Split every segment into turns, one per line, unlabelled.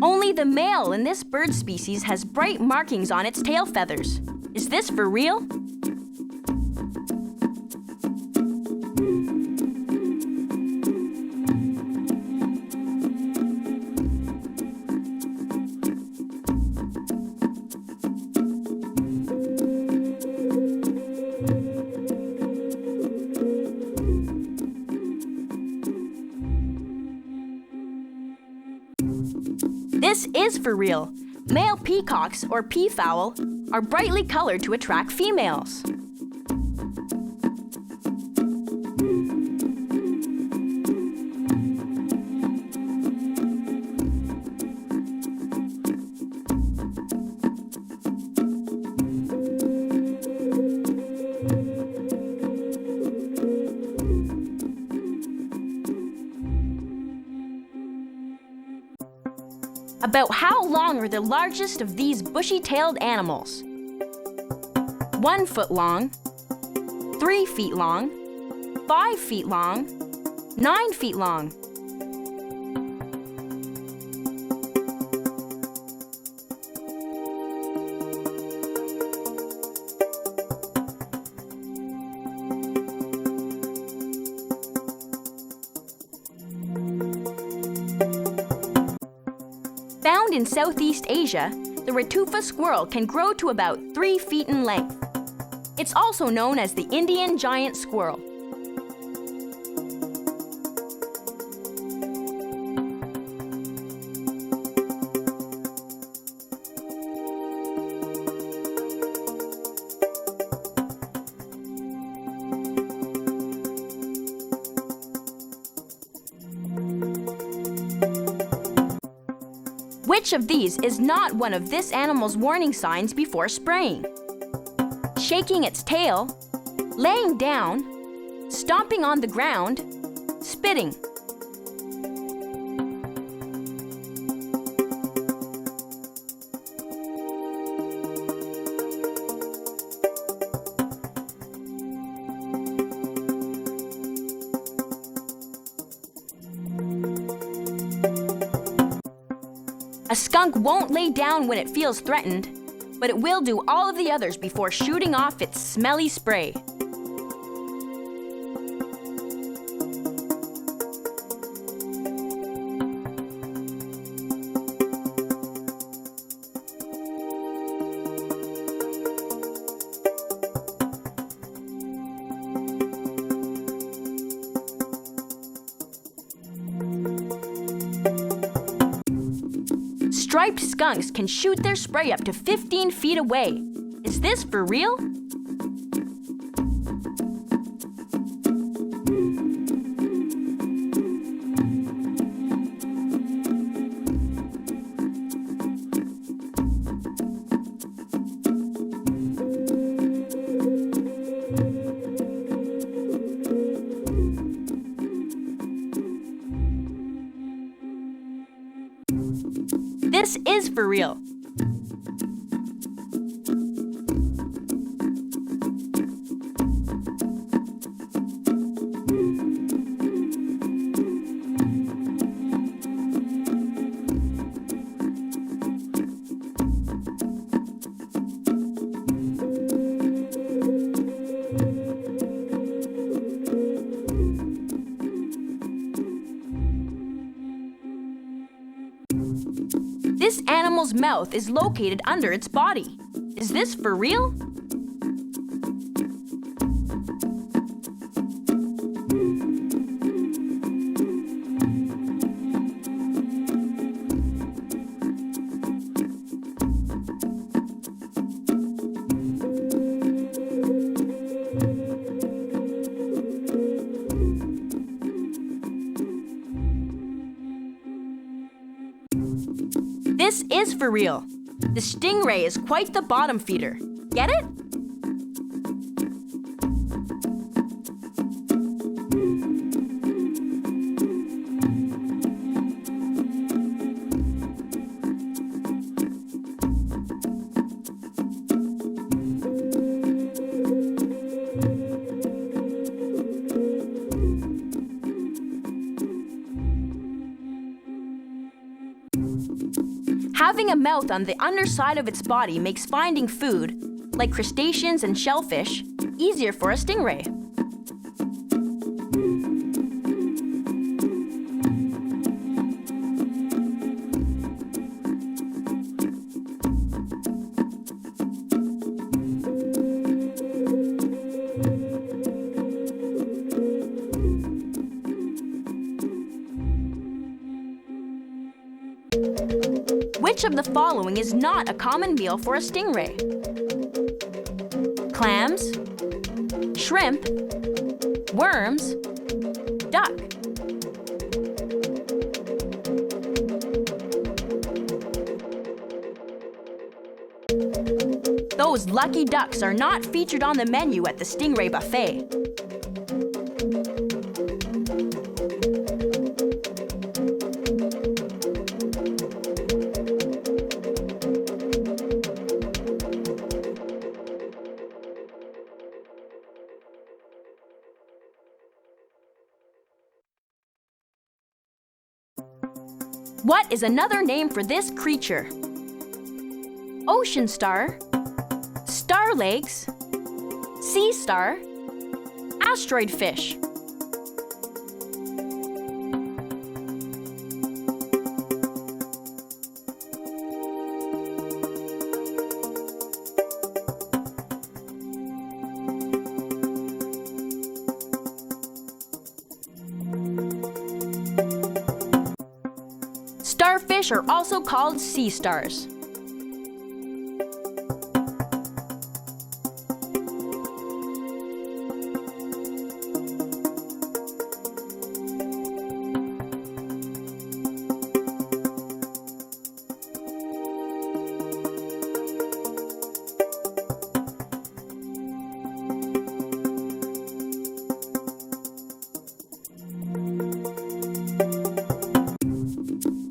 Only the male in this bird species has bright markings on its tail feathers. Is this for real? This is for real. Male peacocks, or peafowl, are brightly colored to attract females. About how long are the largest of these bushy-tailed animals? 1 foot long, 3 feet long, 5 feet long, 9 feet long. Found in Southeast Asia, the Ratufa squirrel can grow to about 3 feet in length. It's also known as the Indian giant squirrel. Which of these is not one of this animal's warning signs before spraying? Shaking its tail, laying down, stomping on the ground, spitting. A skunk won't lay down when it feels threatened, but it will do all of the others before shooting off its smelly spray. Striped skunks can shoot their spray up to 15 feet away. Is this for real? This is for real. This animal's mouth is located under its body. Is this for real? This is for real. The stingray is quite the bottom feeder. Get it? Having a mouth on the underside of its body makes finding food, like crustaceans and shellfish, easier for a stingray. Which of the following is not a common meal for a stingray? Clams, shrimp, worms, duck. Those lucky ducks are not featured on the menu at the Stingray Buffet. What is another name for this creature? Ocean star, star legs, sea star, asteroid fish. Starfish are also called sea stars.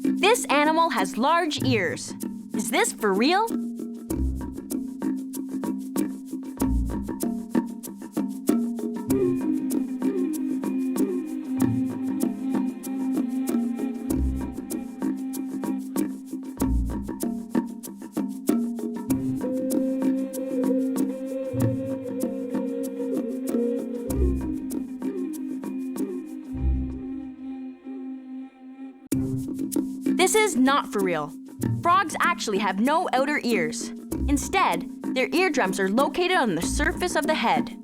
This animal has large ears. Is this for real? This is not for real. Frogs actually have no outer ears. Instead, their eardrums are located on the surface of the head.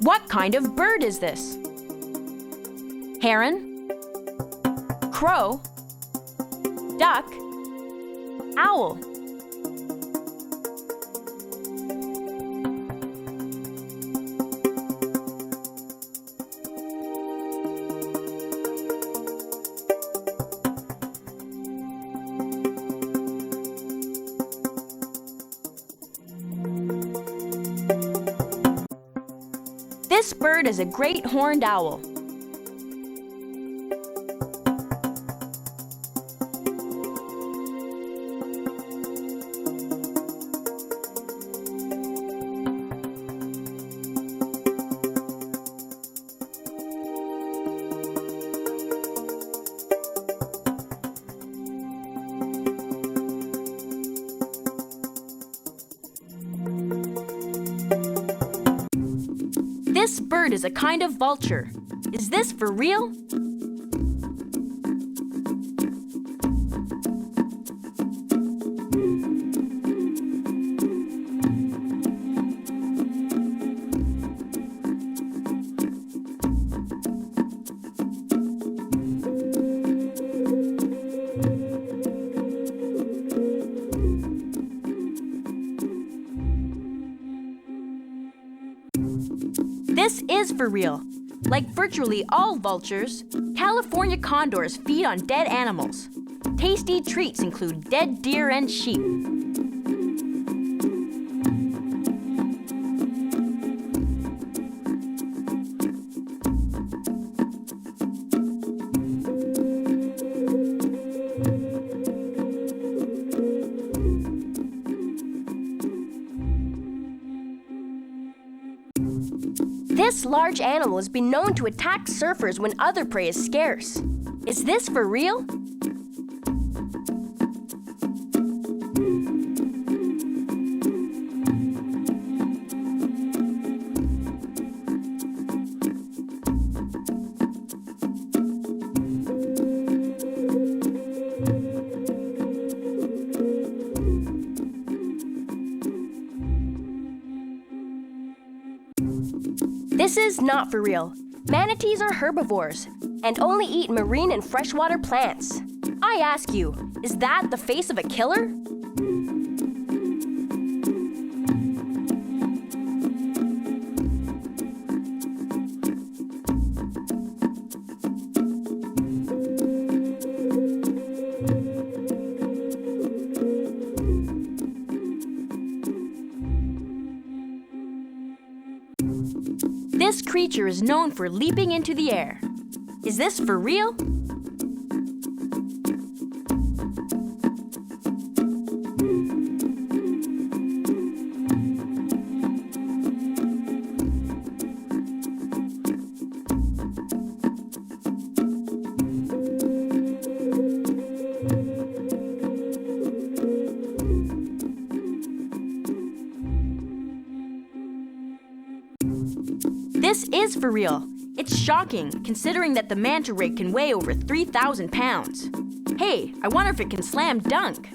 What kind of bird is this? Heron, crow, duck, owl. This bird is a great horned owl. This bird is a kind of vulture. Is this for real? This is for real. Like virtually all vultures, California condors feed on dead animals. Tasty treats include dead deer and sheep.
This large animal has been known to attack surfers when other prey is scarce. Is this for real? This is not for real. Manatees are herbivores and only eat marine and freshwater plants. I ask you, is that the face of a killer?
This creature is known for leaping into the air. Is this for real? This is for real. It's shocking, considering that the manta ray can weigh over 3,000 pounds. Hey, I wonder if it can slam dunk.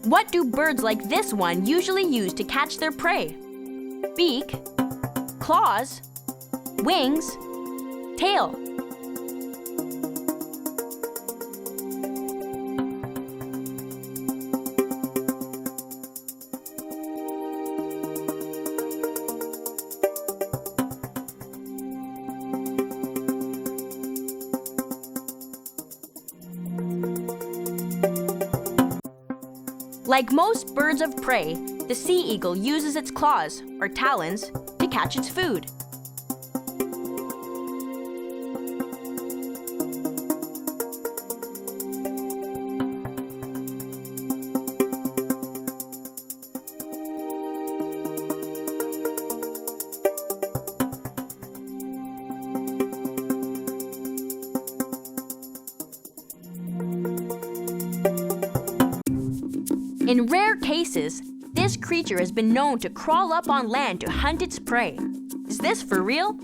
What do birds like this one usually use to catch their prey? Beak, claws, wings, tail. Like most birds of prey, the sea eagle uses its claws, or talons, to catch its food. In rare cases, this creature has been known to crawl up on land to hunt its prey. Is this for real?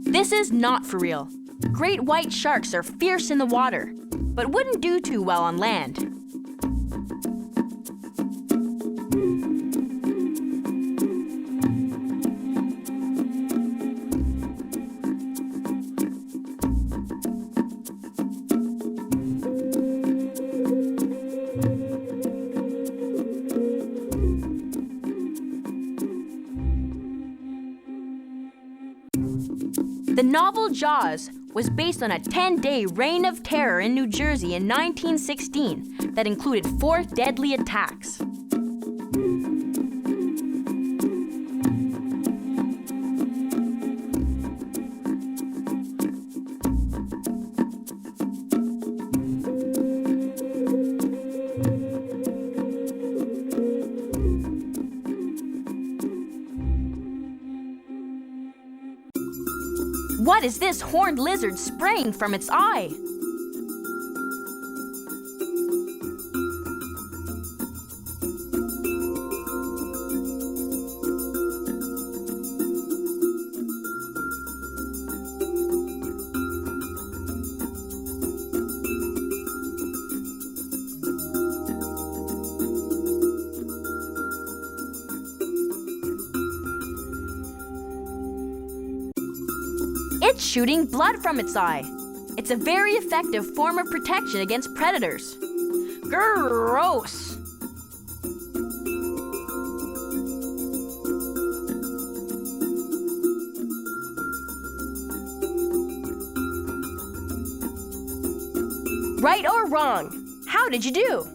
This is not for real. Great white sharks are fierce in the water, but wouldn't do too well on land. The novel Jaws was based on a 10-day reign of terror in New Jersey in 1916 that included 4 deadly attacks. What is this horned lizard spraying from its eye? It's shooting blood from its eye. It's a very effective form of protection against predators. Gross!
Right or wrong? How did you do?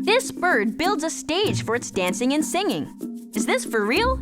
This bird builds a stage for its dancing and singing. Is this for real?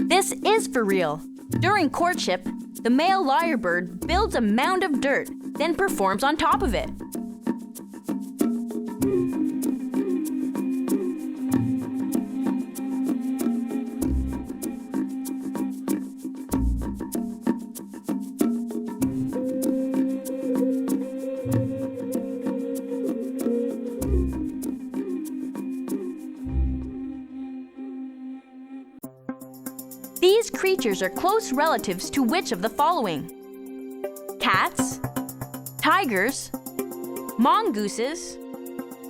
This is for real. During courtship, the male lyrebird builds a mound of dirt, then performs on top of it. These creatures are close relatives to which of the following? Cats, tigers, mongooses,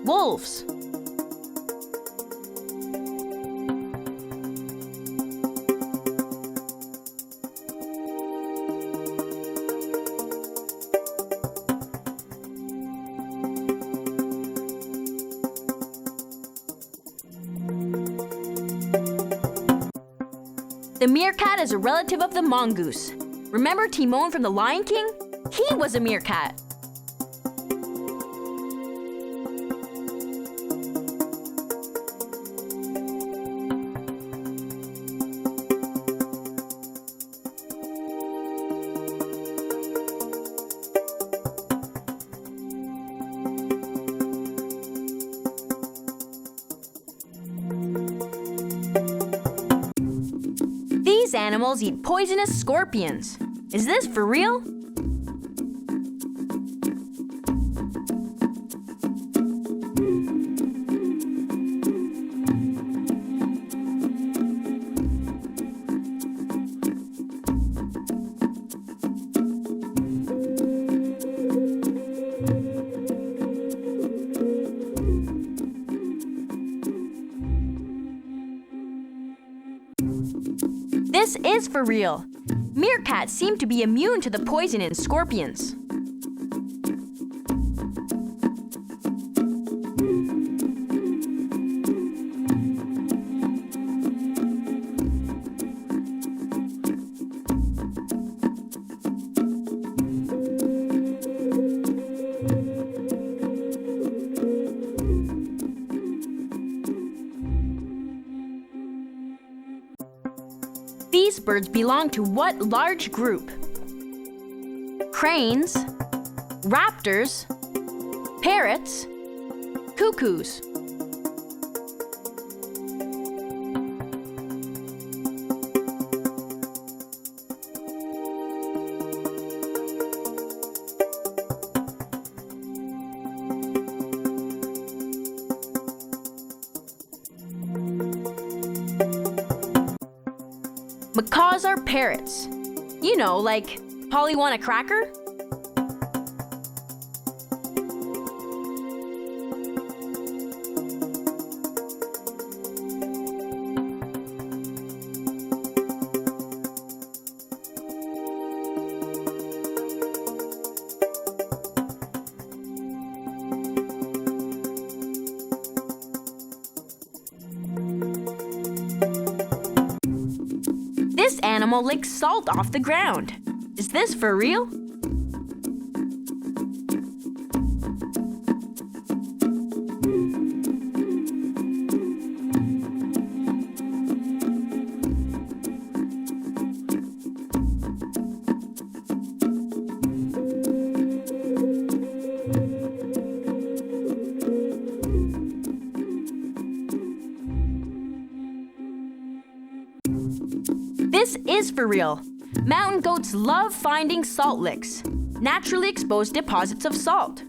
wolves. The meerkat is a relative of the mongoose. Remember Timon from The Lion King? He was a meerkat. These animals eat poisonous scorpions. Is this for real? This is for real. Meerkats seem to be immune to the poison in scorpions. These birds belong to what large group? Cranes, raptors, parrots, cuckoos. Macaws are parrots. You know, like Polly want a cracker? This animal licks salt off the ground. Is this for real? This is for real. Mountain goats love finding salt licks, naturally exposed deposits of salt.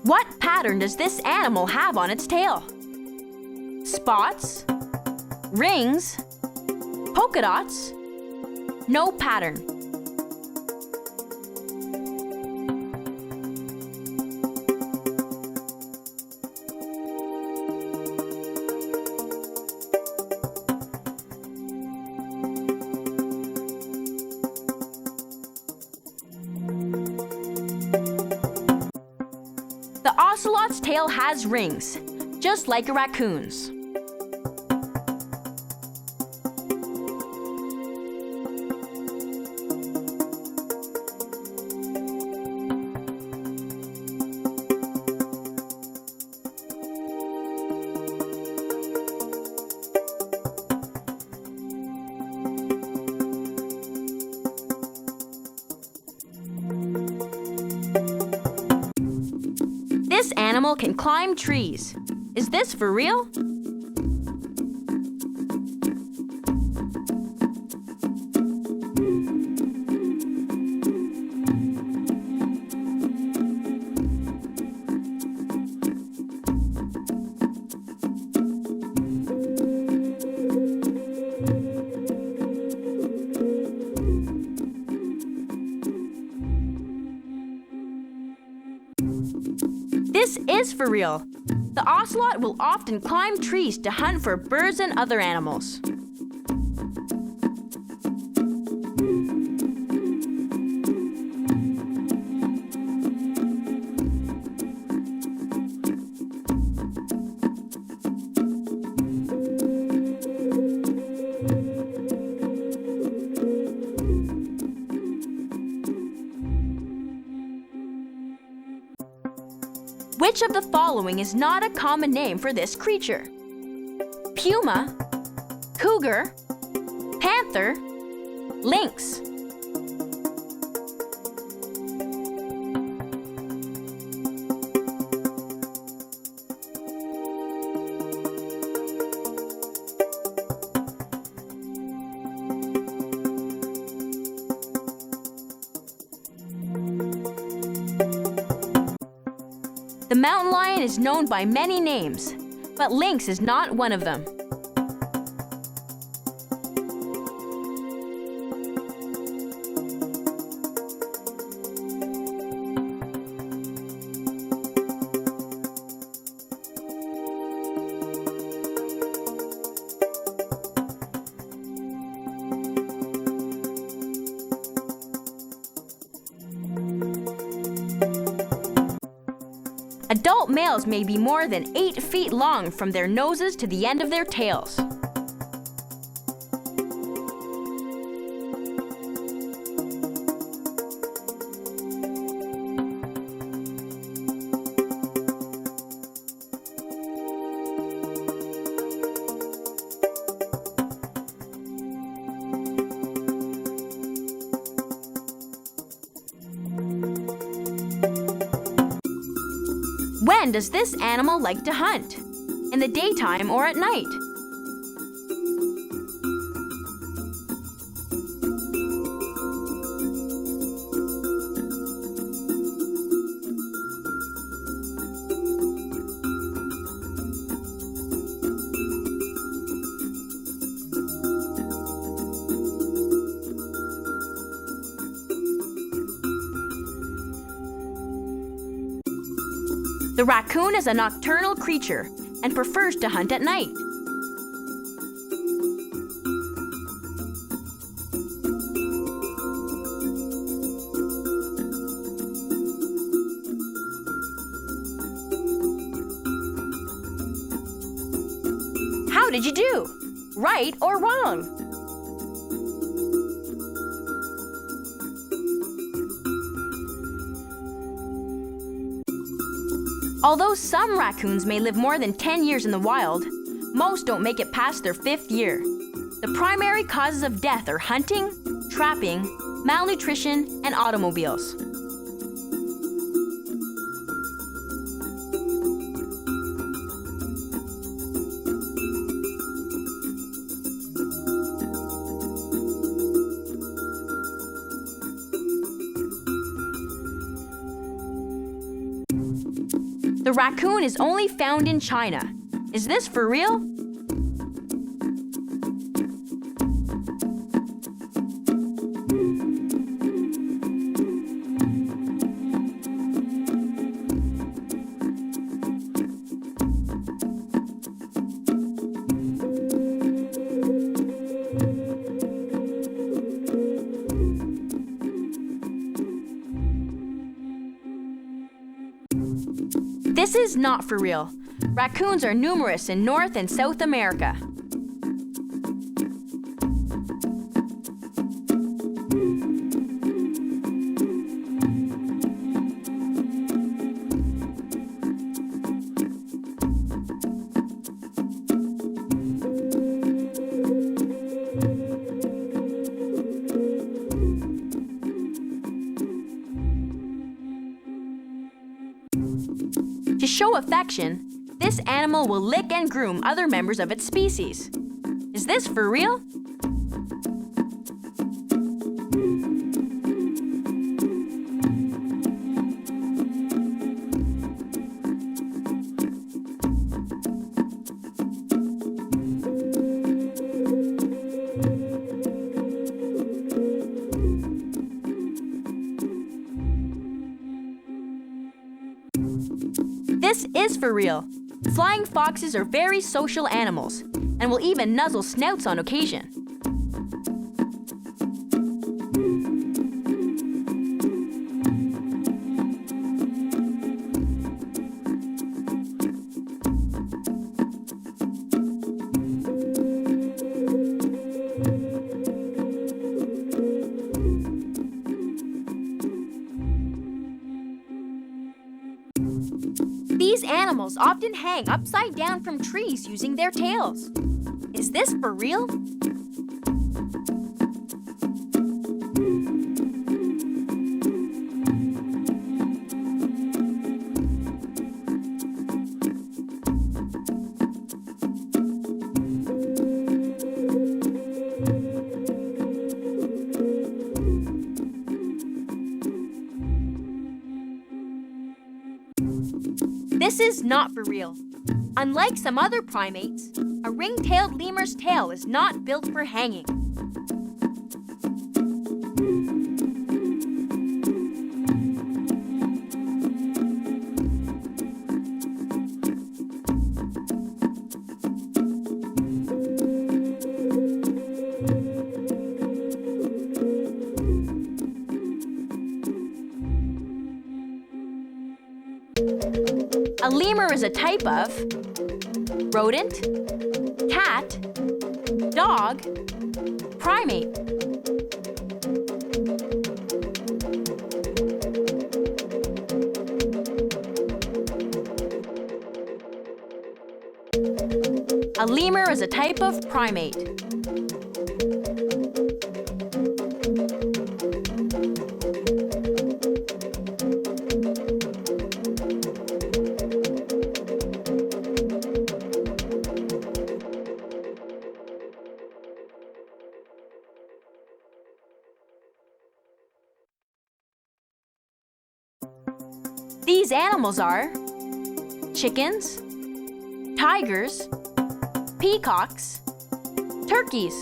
What pattern does this animal have on its tail? Spots? Rings? Polka dots? No pattern. The ocelot's tail has rings, just like a raccoon's. This animal can climb trees. Is this for real? This is for real. The ocelot will often climb trees to hunt for birds and other animals. Which of the following is not a common name for this creature? Puma, cougar, panther, lynx. The mountain lion is known by many names, but lynx is not one of them. Adult males may be more than 8 feet long from their noses to the end of their tails. When does this animal like to hunt? In the daytime or at night? The raccoon is a nocturnal creature and prefers to hunt at night. How did you do? Right or wrong? Although some raccoons may live more than 10 years in the wild, most don't make it past their 5th year. The primary causes of death are hunting, trapping, malnutrition, and automobiles. The raccoon is only found in China. Is this for real? This is not for real. Raccoons are numerous in North and South America. To show affection, this animal will lick and groom other members of its species. Is this for real? This is for real. Flying foxes are very social animals and will even nuzzle snouts on occasion. These animals often hang upside down from trees using their tails. Is this for real? This is not for real. Unlike some other primates, a ring-tailed lemur's tail is not built for hanging. A lemur is a type of rodent, cat, dog, primate. A lemur is a type of primate. These animals are chickens, tigers, peacocks, turkeys.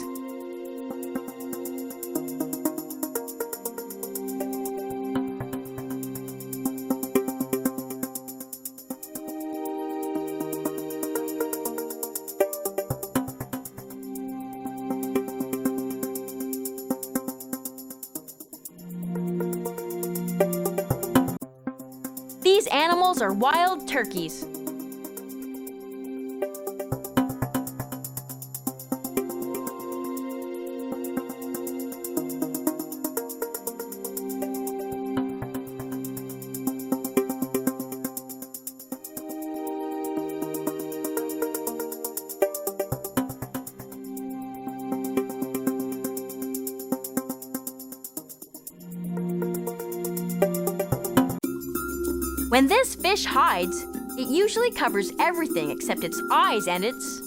These animals are wild turkeys. When this fish hides, it usually covers everything except its eyes and its...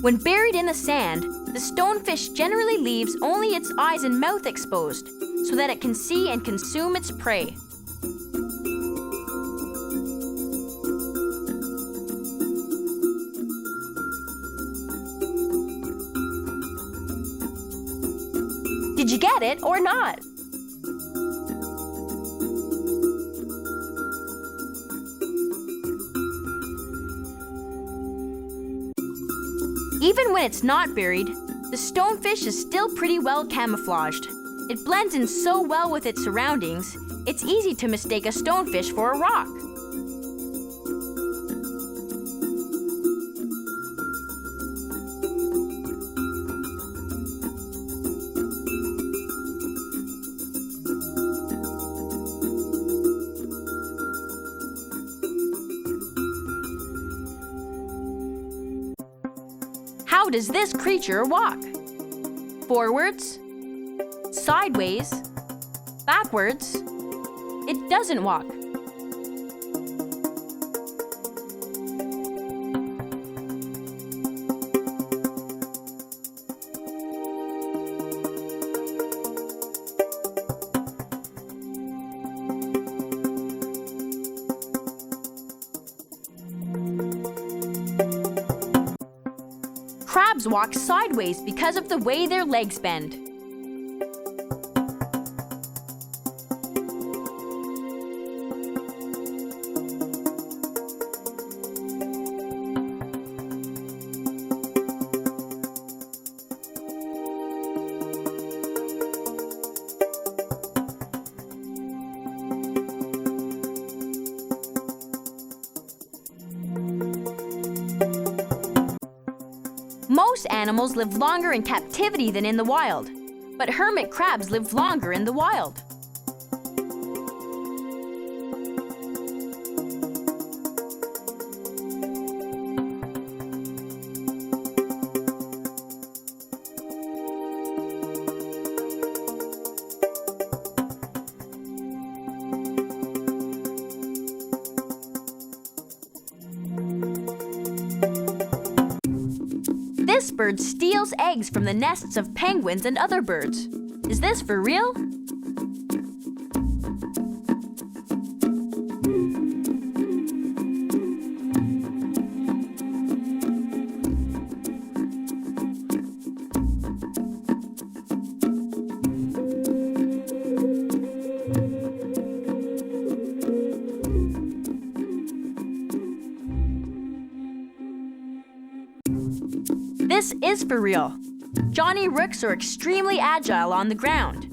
When buried in the sand, the stonefish generally leaves only its eyes and mouth exposed so that it can see and consume its prey. Did you get it or not? Even when it's not buried, the stonefish is still pretty well camouflaged. It blends in so well with its surroundings, it's easy to mistake a stonefish for a rock. How does this creature walk? Forwards? Sideways? Backwards? It doesn't walk. Crabs walk sideways because of the way their legs bend. Most animals live longer in captivity than in the wild, but hermit crabs live longer in the wild. This bird steals eggs from the nests of penguins and other birds. Is this for real? This is for real. Johnny rooks are extremely agile on the ground.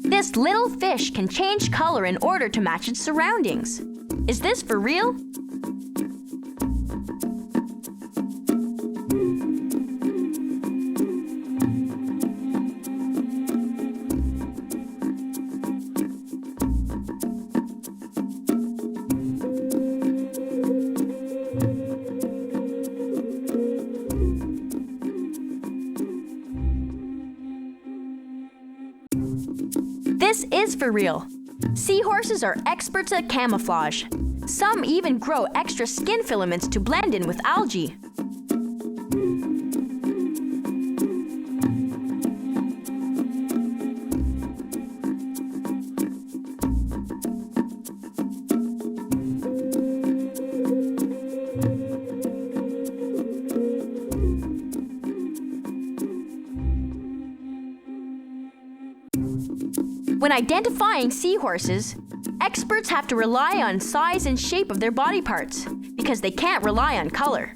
This little fish can change color in order to match its surroundings. Is this for real? This is for real. Seahorses are experts at camouflage. Some even grow extra skin filaments to blend in with algae. When identifying seahorses, experts have to rely on size and shape of their body parts because they can't rely on color.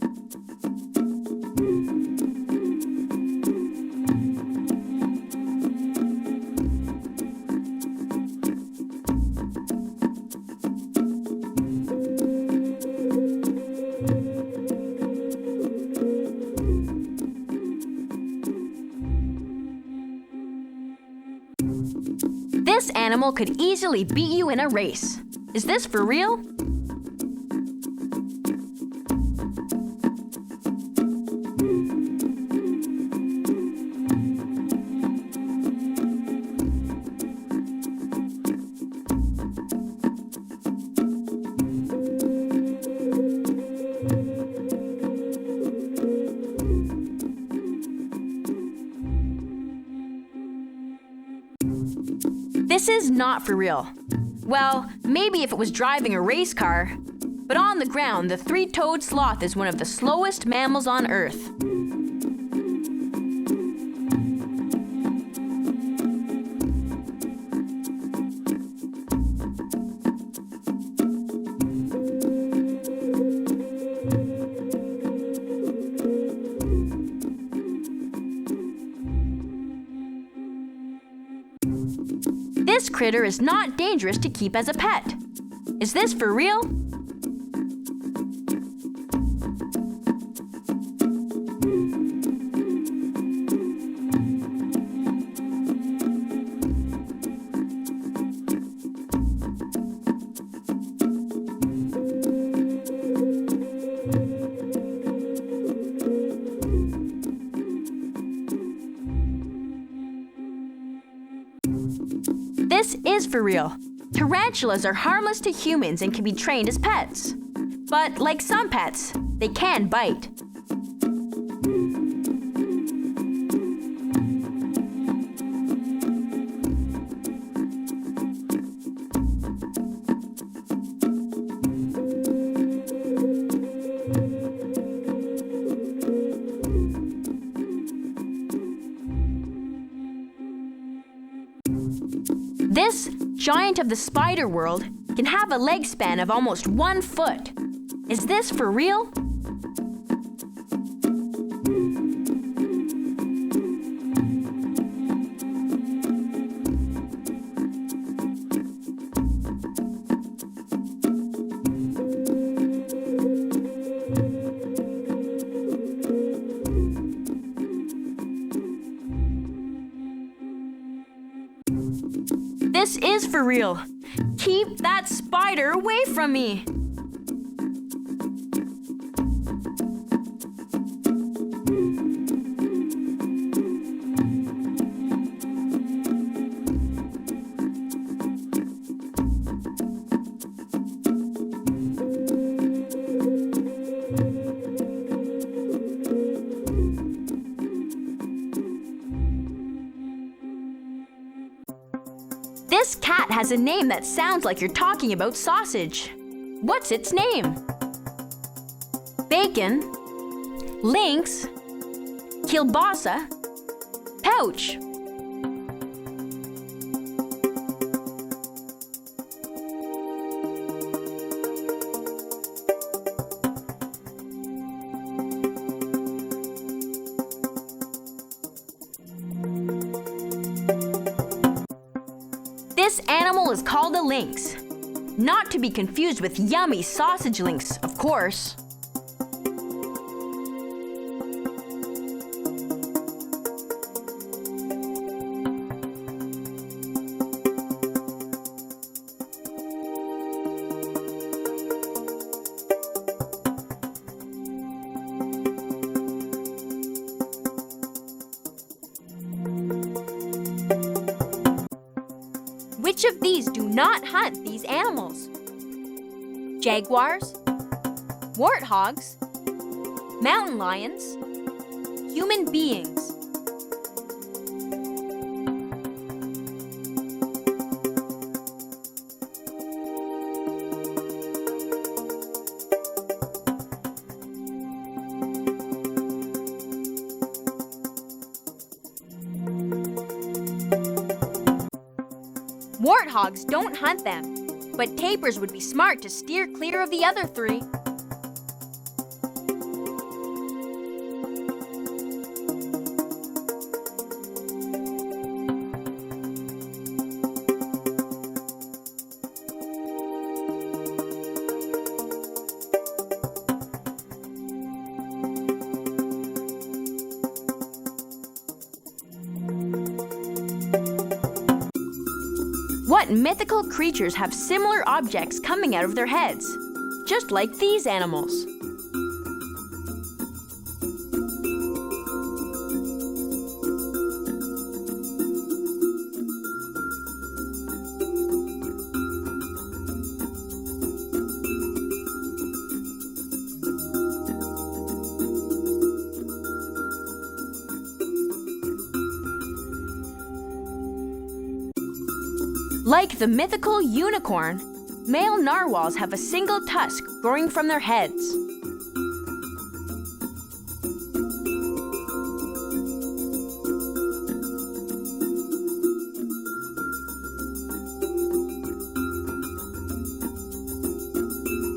This animal could easily beat you in a race. Is this for real? This is not for real. Well, maybe if it was driving a race car, but on the ground, the three-toed sloth is one of the slowest mammals on Earth. This critter is not dangerous to keep as a pet. Is this for real? This is for real. Tarantulas are harmless to humans and can be trained as pets. But like some pets, they can bite. This giant of the spider world can have a leg span of almost 1 foot. Is this for real? This is for real. Keep that spider away from me. This cat has a name that sounds like you're talking about sausage. What's its name? Bacon, lynx, kielbasa, pouch. This animal is called a lynx. Not to be confused with yummy sausage links, of course. Which of these do not hunt these animals? Jaguars, warthogs, mountain lions, human beings. Warthogs don't hunt them, but tapirs would be smart to steer clear of the other three. What mythical creatures have similar objects coming out of their heads, just like these animals? Like the mythical unicorn, male narwhals have a single tusk growing from their heads.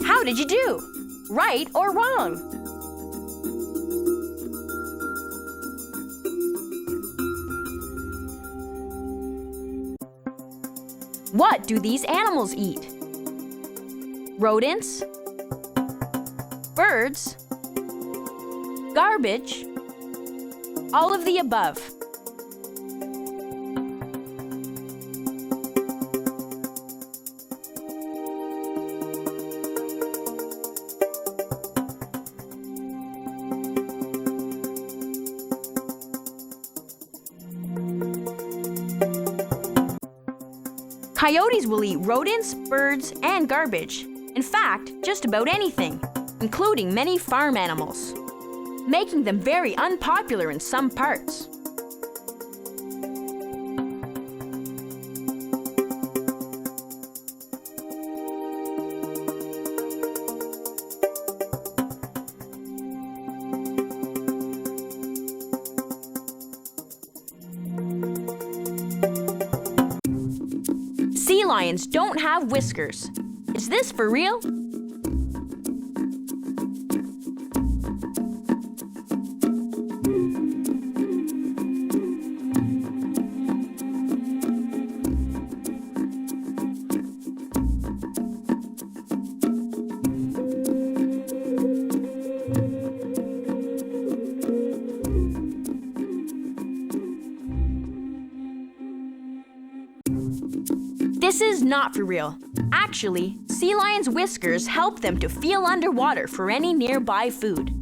How did you do? Right or wrong? What do these animals eat? Rodents? Birds? Garbage? All of the above. Coyotes will eat rodents, birds, and garbage. In fact, just about anything, including many farm animals, making them very unpopular in some parts. Sea lions don't have whiskers. Is this for real? This is not for real. Actually, sea lions' whiskers help them to feel underwater for any nearby food.